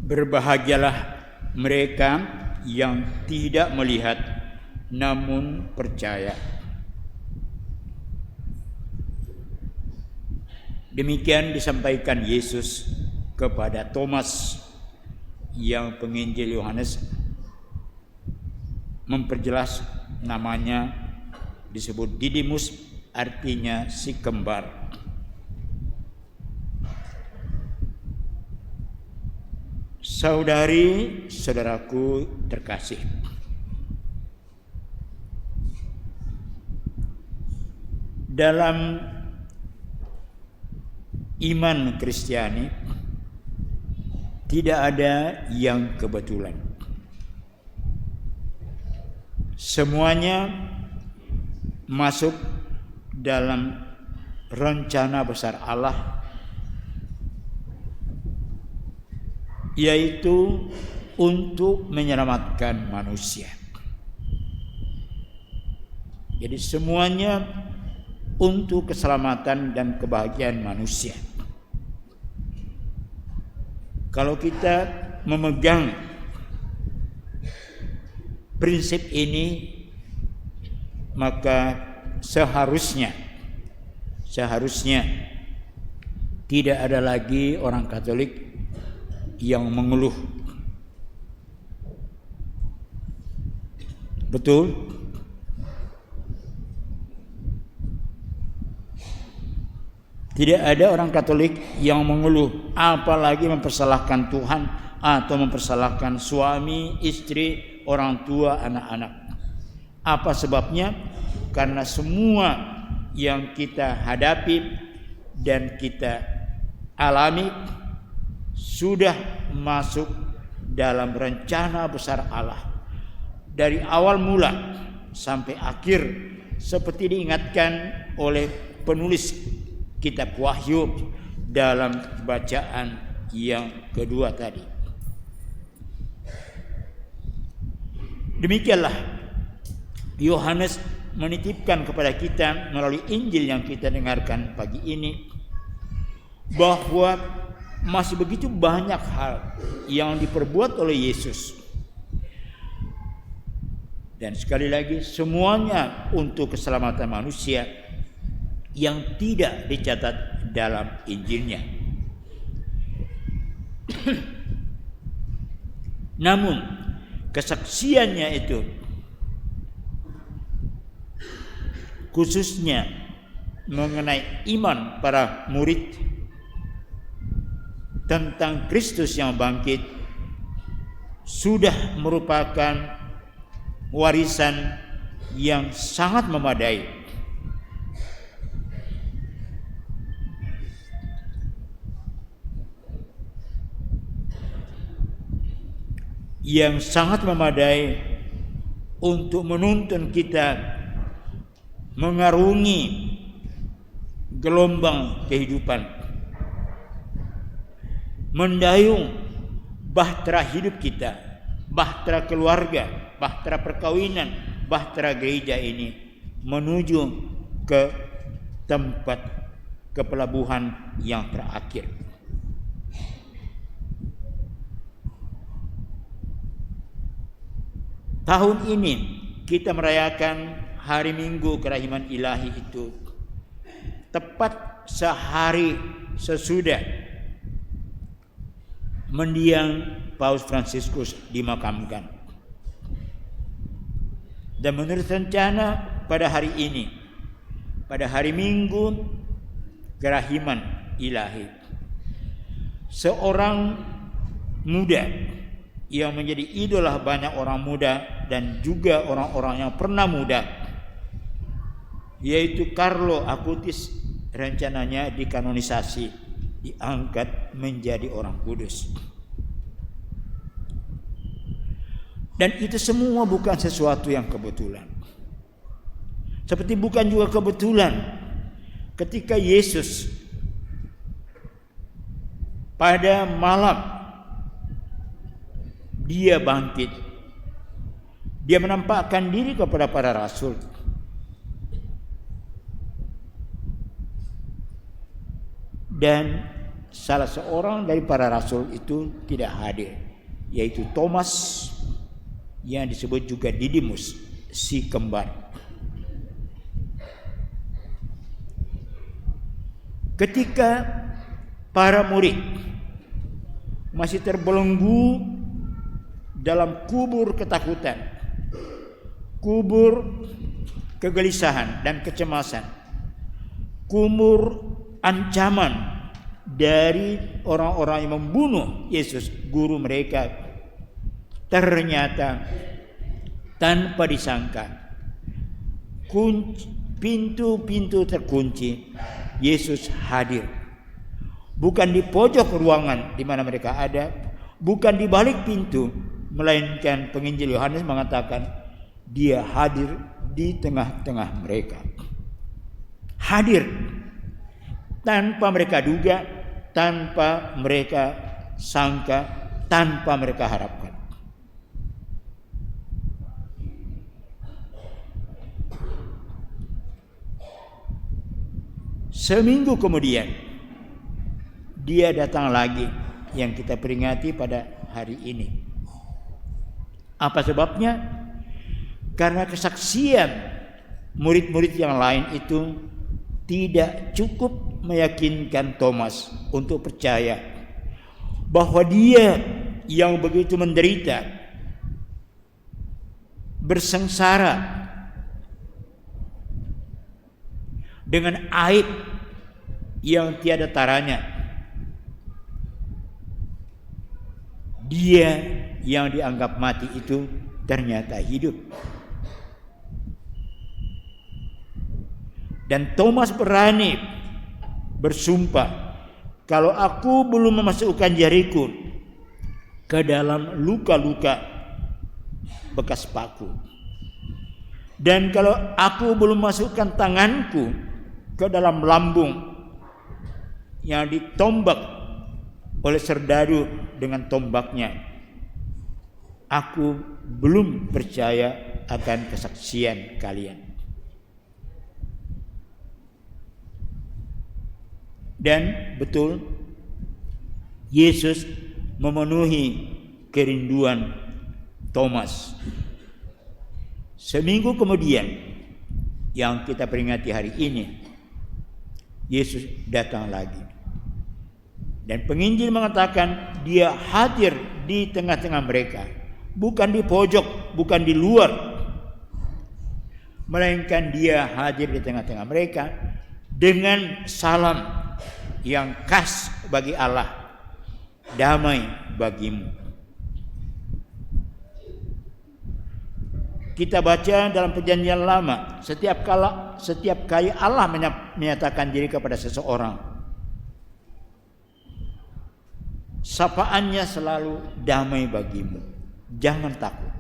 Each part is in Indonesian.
Berbahagialah mereka yang tidak melihat namun percaya. Demikian disampaikan Yesus kepada Thomas, yang penginjil Yohanes memperjelas namanya disebut Didimus, artinya si kembar. Saudari, saudaraku terkasih, dalam iman Kristiani tidak ada yang kebetulan. Semuanya masuk dalam rencana besar Allah, yaitu untuk menyelamatkan manusia. Jadi semuanya untuk keselamatan dan kebahagiaan manusia. Kalau kita memegang prinsip ini, maka seharusnya tidak ada lagi orang Katolik yang mengeluh. Betul? Tidak ada orang Katolik yang mengeluh, apalagi mempersalahkan Tuhan atau mempersalahkan suami, istri, orang tua, anak-anak. Apa sebabnya? Karena semua yang kita hadapi dan kita alami sudah masuk dalam rencana besar Allah. Dari awal mula sampai akhir, seperti diingatkan oleh penulis kitab Wahyu dalam bacaan yang kedua tadi. Demikianlah Yohanes menitipkan kepada kita melalui Injil yang kita dengarkan pagi ini, bahwa masih begitu banyak hal yang diperbuat oleh Yesus. Dan sekali lagi, semuanya untuk keselamatan manusia yang tidak dicatat dalam Injilnya. Namun kesaksiannya itu, khususnya mengenai iman para murid tentang Kristus yang bangkit, sudah merupakan warisan yang sangat memadai. Yang sangat memadai untuk menuntun kita mengarungi gelombang kehidupan, mendayung bahtera hidup kita, bahtera keluarga, bahtera perkawinan, bahtera gereja ini menuju ke tempat kepelabuhan yang terakhir. Tahun ini kita merayakan hari Minggu Kerahiman Ilahi itu tepat sehari sesudah mendiang Paus Fransiskus dimakamkan. Dan menurut rencana pada hari ini, pada hari Minggu Kerahiman Ilahi, seorang muda yang menjadi idola banyak orang muda dan juga orang-orang yang pernah muda, yaitu Carlo Acutis, rencananya dikanonisasi, diangkat menjadi orang kudus. Dan itu semua bukan sesuatu yang kebetulan. Seperti bukan juga kebetulan ketika Yesus pada malam dia bangkit, dia menampakkan diri kepada para rasul. Dan salah seorang dari para rasul itu tidak hadir, yaitu Thomas yang disebut juga Didimus, si kembar. Ketika para murid masih terbelenggu dalam kubur ketakutan, kubur kegelisahan dan kecemasan, kubur ancaman dari orang-orang yang membunuh Yesus, guru mereka, ternyata tanpa disangka pintu-pintu terkunci. Yesus hadir, bukan di pojok ruangan di mana mereka ada, bukan di balik pintu, melainkan penginjil Yohanes mengatakan dia hadir di tengah-tengah mereka. Hadir tanpa mereka duga, tanpa mereka sangka, tanpa mereka harapkan. Seminggu kemudian dia datang lagi, yang kita peringati pada hari ini. Apa sebabnya? Karena kesaksian murid-murid yang lain itu tidak cukup meyakinkan Thomas untuk percaya bahwa dia yang begitu menderita, bersengsara dengan aib yang tiada taranya, dia yang dianggap mati itu ternyata hidup. Dan Thomas berani bersumpah, kalau aku belum memasukkan jariku ke dalam luka-luka bekas paku, dan kalau aku belum masukkan tanganku ke dalam lambung yang ditombak oleh serdadu dengan tombaknya, aku belum percaya akan kesaksian kalian. Dan betul, Yesus memenuhi kerinduan Thomas. Seminggu kemudian, yang kita peringati hari ini, Yesus datang lagi. Dan penginjil mengatakan dia hadir di tengah-tengah mereka, bukan di pojok, bukan di luar, melainkan dia hadir di tengah-tengah mereka dengan salam yang khas bagi Allah, damai bagimu. Kita baca dalam Perjanjian Lama, setiap kali Allah menyatakan diri kepada seseorang, sapaannya selalu damai bagimu, jangan takut.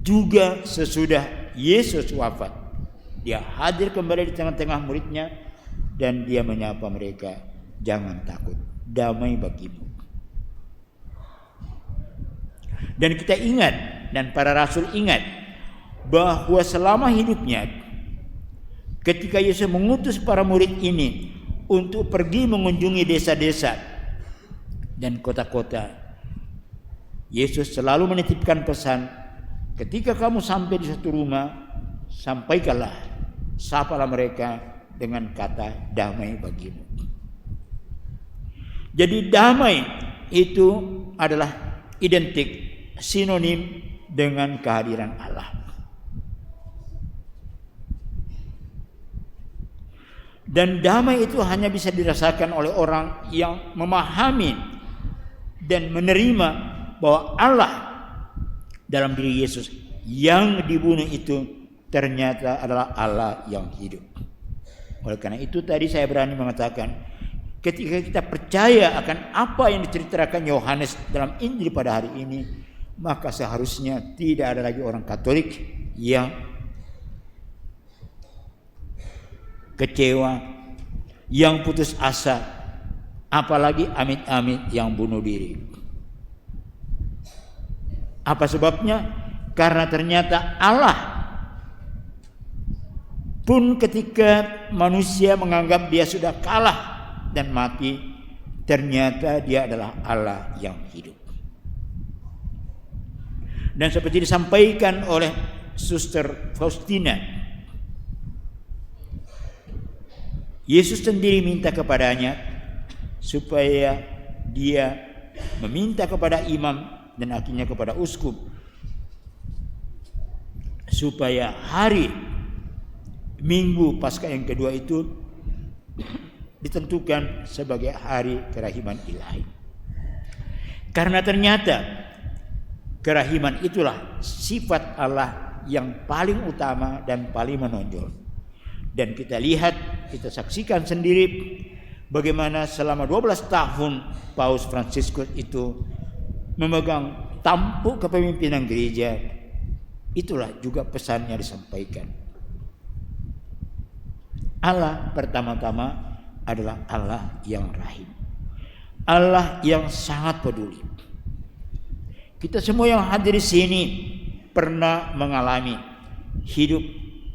Juga sesudah Yesus wafat, dia hadir kembali di tengah-tengah muridnya dan dia menyapa mereka, jangan takut, damai bagimu. Dan kita ingat, dan para rasul ingat, bahwa selama hidupnya, ketika Yesus mengutus para murid ini untuk pergi mengunjungi desa-desa dan kota-kota, Yesus selalu menitipkan pesan, ketika kamu sampai di satu rumah, sampaikanlah, sapalah mereka dengan kata damai bagimu. Jadi damai itu adalah identik, sinonim dengan kehadiran Allah. Dan damai itu hanya bisa dirasakan oleh orang yang memahami dan menerima bahwa Allah dalam diri Yesus yang dibunuh itu ternyata adalah Allah yang hidup. Oleh karena itu tadi saya berani mengatakan, ketika kita percaya akan apa yang diceritakan Yohanes dalam Injil pada hari ini, maka seharusnya tidak ada lagi orang Katolik yang kecewa, yang putus asa, apalagi amit-amit yang bunuh diri. Apa sebabnya? Karena ternyata Allah Pun ketika manusia menganggap dia sudah kalah dan mati, ternyata dia adalah Allah yang hidup. Dan seperti disampaikan oleh Suster Faustina, Yesus sendiri minta kepadanya supaya dia meminta kepada imam dan akhirnya kepada uskup supaya hari Minggu Paskah yang kedua itu ditentukan sebagai hari kerahiman ilahi. Karena ternyata kerahiman itulah sifat Allah yang paling utama dan paling menonjol. Dan kita lihat, kita saksikan sendiri bagaimana selama 12 tahun Paus Fransiskus itu memegang tampuk kepemimpinan gereja. Itulah juga pesannya disampaikan. Allah pertama-tama adalah Allah yang rahim. Allah yang sangat peduli. Kita semua yang hadir di sini pernah mengalami hidup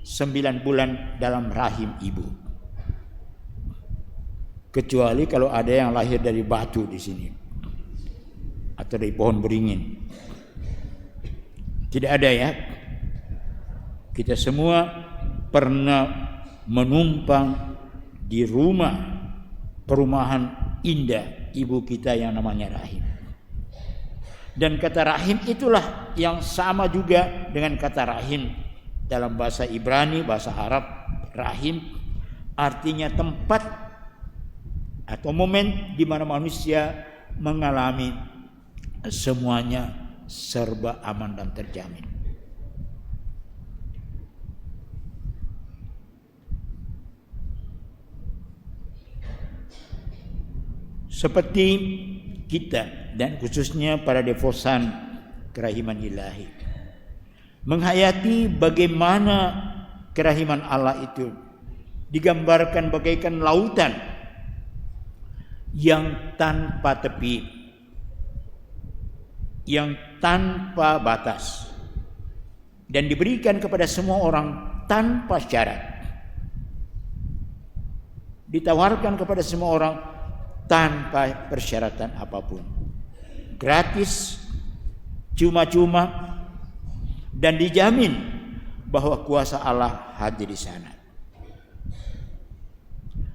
9 bulan dalam rahim ibu. Kecuali kalau ada yang lahir dari batu di sini atau dari pohon beringin. Tidak ada ya. Kita semua pernah menumpang di perumahan indah ibu kita yang namanya rahim. Dan kata rahim itulah yang sama juga dengan kata rahim dalam bahasa Ibrani, bahasa Arab. Rahim artinya tempat atau momen di mana manusia mengalami semuanya serba aman dan terjamin. Seperti kita dan khususnya para devosan kerahiman ilahi menghayati bagaimana kerahiman Allah itu digambarkan bagaikan lautan yang tanpa tepi, yang tanpa batas, dan diberikan kepada semua orang tanpa syarat, ditawarkan kepada semua orang tanpa persyaratan apapun, gratis, cuma-cuma, dan dijamin bahwa kuasa Allah hadir di sana.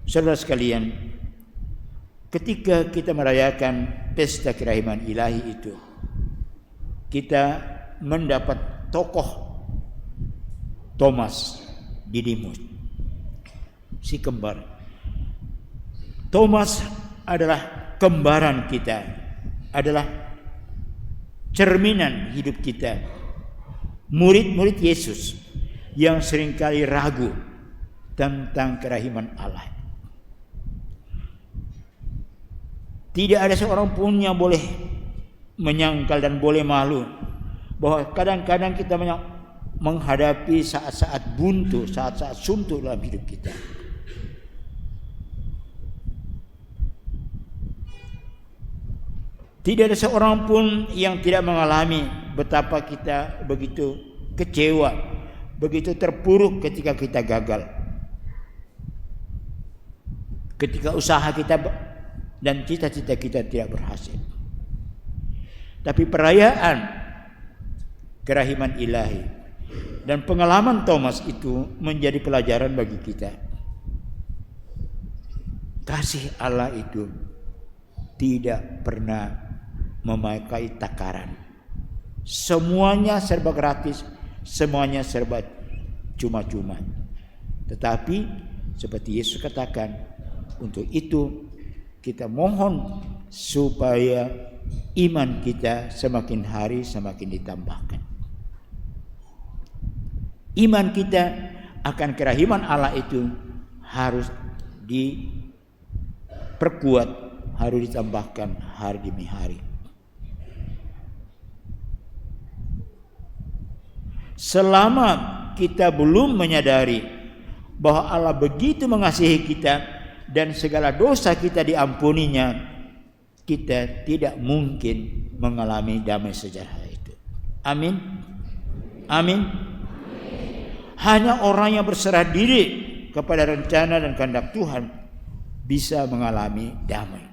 Saudara sekalian, ketika kita merayakan pesta kerahiman ilahi itu, kita mendapat tokoh Thomas Didymus, si kembar. Thomas adalah kembaran kita, adalah cerminan hidup kita. Murid-murid Yesus yang seringkali ragu tentang kerahiman Allah. Tidak ada seorang pun yang boleh menyangkal dan boleh malu bahwa kadang-kadang kita menghadapi saat-saat buntu, saat-saat suntuk dalam hidup kita. Tidak ada seorang pun yang tidak mengalami betapa kita begitu kecewa, begitu terpuruk ketika kita gagal. Ketika usaha kita dan cita-cita kita tidak berhasil. Tapi perayaan kerahiman ilahi dan pengalaman Thomas itu menjadi pelajaran bagi kita. Kasih Allah itu tidak pernah memakai takaran. Semuanya serba gratis, semuanya serba cuma-cuma. Tetapi seperti Yesus katakan, untuk itu kita mohon supaya iman kita semakin hari semakin ditambahkan. Iman kita akan kerahiman Allah itu harus diperkuat, harus ditambahkan hari demi hari. Selama kita belum menyadari bahwa Allah begitu mengasihi kita dan segala dosa kita diampuninya, kita tidak mungkin mengalami damai sejahtera itu. Amin. Amin. Hanya orang yang berserah diri kepada rencana dan kehendak Tuhan bisa mengalami damai.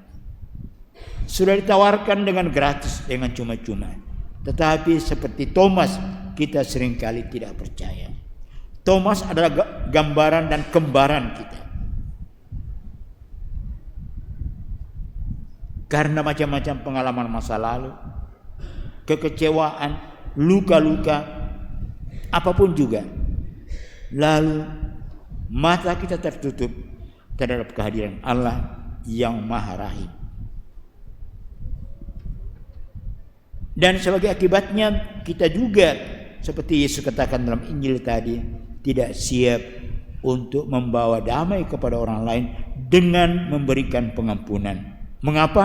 Sudah ditawarkan dengan gratis, dengan cuma-cuma. Tetapi seperti Thomas, kita seringkali tidak percaya. Thomas adalah gambaran dan kembaran kita. Karena macam-macam pengalaman masa lalu, kekecewaan, luka-luka, apapun juga. Lalu mata kita tertutup terhadap kehadiran Allah yang Maha Rahim. Dan sebagai akibatnya kita juga seperti Yesus katakan dalam Injil tadi, tidak siap untuk membawa damai kepada orang lain dengan memberikan pengampunan. Mengapa?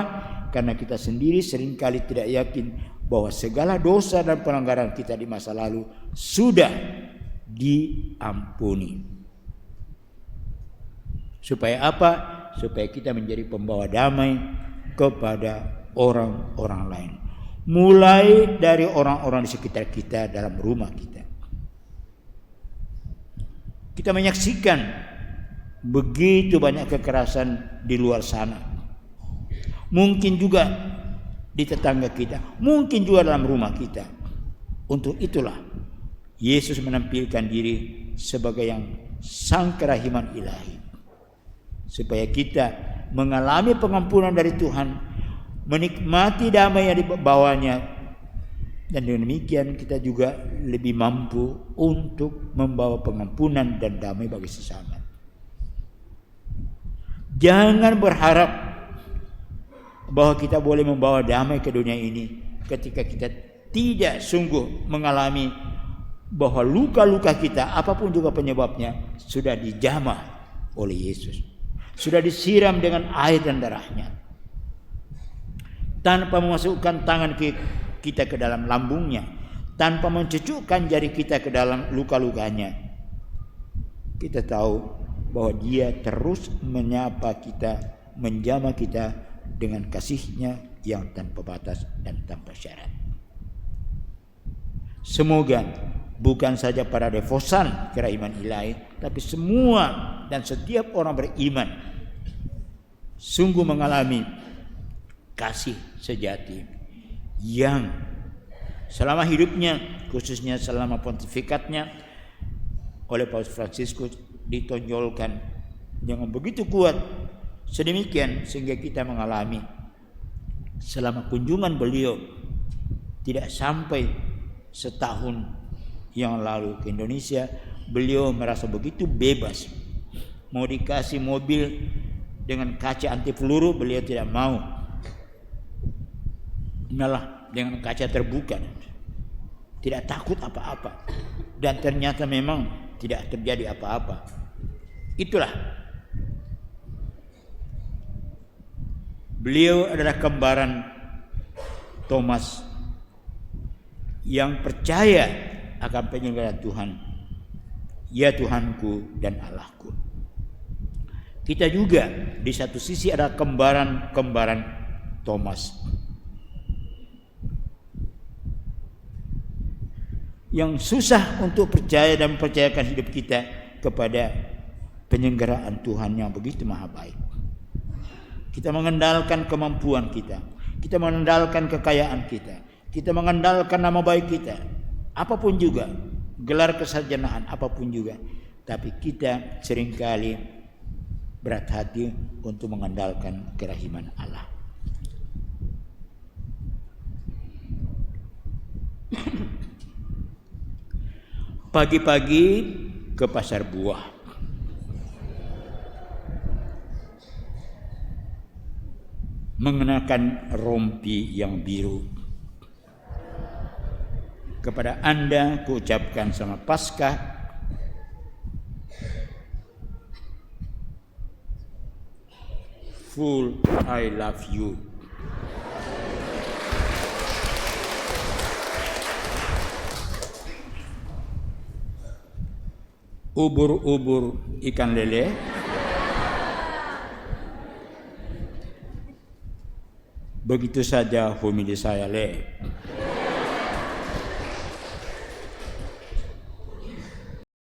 Karena kita sendiri seringkali tidak yakin bahwa segala dosa dan pelanggaran kita di masa lalu sudah diampuni. Supaya apa? Supaya kita menjadi pembawa damai kepada orang-orang lain. Mulai dari orang-orang di sekitar kita, dalam rumah kita. Kita menyaksikan begitu banyak kekerasan di luar sana. Mungkin juga di tetangga kita, mungkin juga dalam rumah kita. Untuk itulah Yesus menampilkan diri sebagai yang sang kerahiman ilahi. Supaya kita mengalami pengampunan dari Tuhan, menikmati damai yang dibawanya, dan dengan demikian kita juga lebih mampu untuk membawa pengampunan dan damai bagi sesama. Jangan berharap bahwa kita boleh membawa damai ke dunia ini ketika kita tidak sungguh mengalami bahwa luka-luka kita, apapun juga penyebabnya, sudah dijamah oleh Yesus, sudah disiram dengan air dan darahnya. Tanpa memasukkan tangan kita ke dalam lambungnya, tanpa mencucukkan jari kita ke dalam luka-lukanya, kita tahu bahwa Dia terus menyapa kita, menjamah kita dengan kasih-Nya yang tanpa batas dan tanpa syarat. Semoga bukan saja para devosan kerahiman ilahi, tapi semua dan setiap orang beriman sungguh mengalami kasih sejati yang selama hidupnya, khususnya selama pontifikatnya, oleh Paus Fransiskus ditonjolkan dengan begitu kuat, sedemikian sehingga kita mengalami selama kunjungan beliau tidak sampai setahun yang lalu ke Indonesia, beliau merasa begitu bebas. Mau dikasih mobil dengan kaca anti peluru, beliau tidak mau. Malah dengan kaca terbuka, tidak takut apa-apa, dan ternyata memang tidak terjadi apa-apa. Itulah beliau adalah kembaran Thomas yang percaya akan penyelenggaraan Tuhan, ya Tuhanku dan Allahku. Kita juga di satu sisi ada kembaran Thomas yang susah untuk percaya dan mempercayakan hidup kita kepada penyelenggaraan Tuhan yang begitu maha baik. Kita mengandalkan kemampuan kita, kita mengandalkan kekayaan kita mengandalkan nama baik kita, apapun juga, gelar kesarjanaan apapun juga, tapi kita seringkali berat hati untuk mengandalkan kerahiman Allah. Pagi-pagi ke pasar buah, mengenakan rompi yang biru. Kepada Anda kuucapkan selamat Paskah. Full I love you. Ubur-ubur ikan lele, begitu saja homili saya le.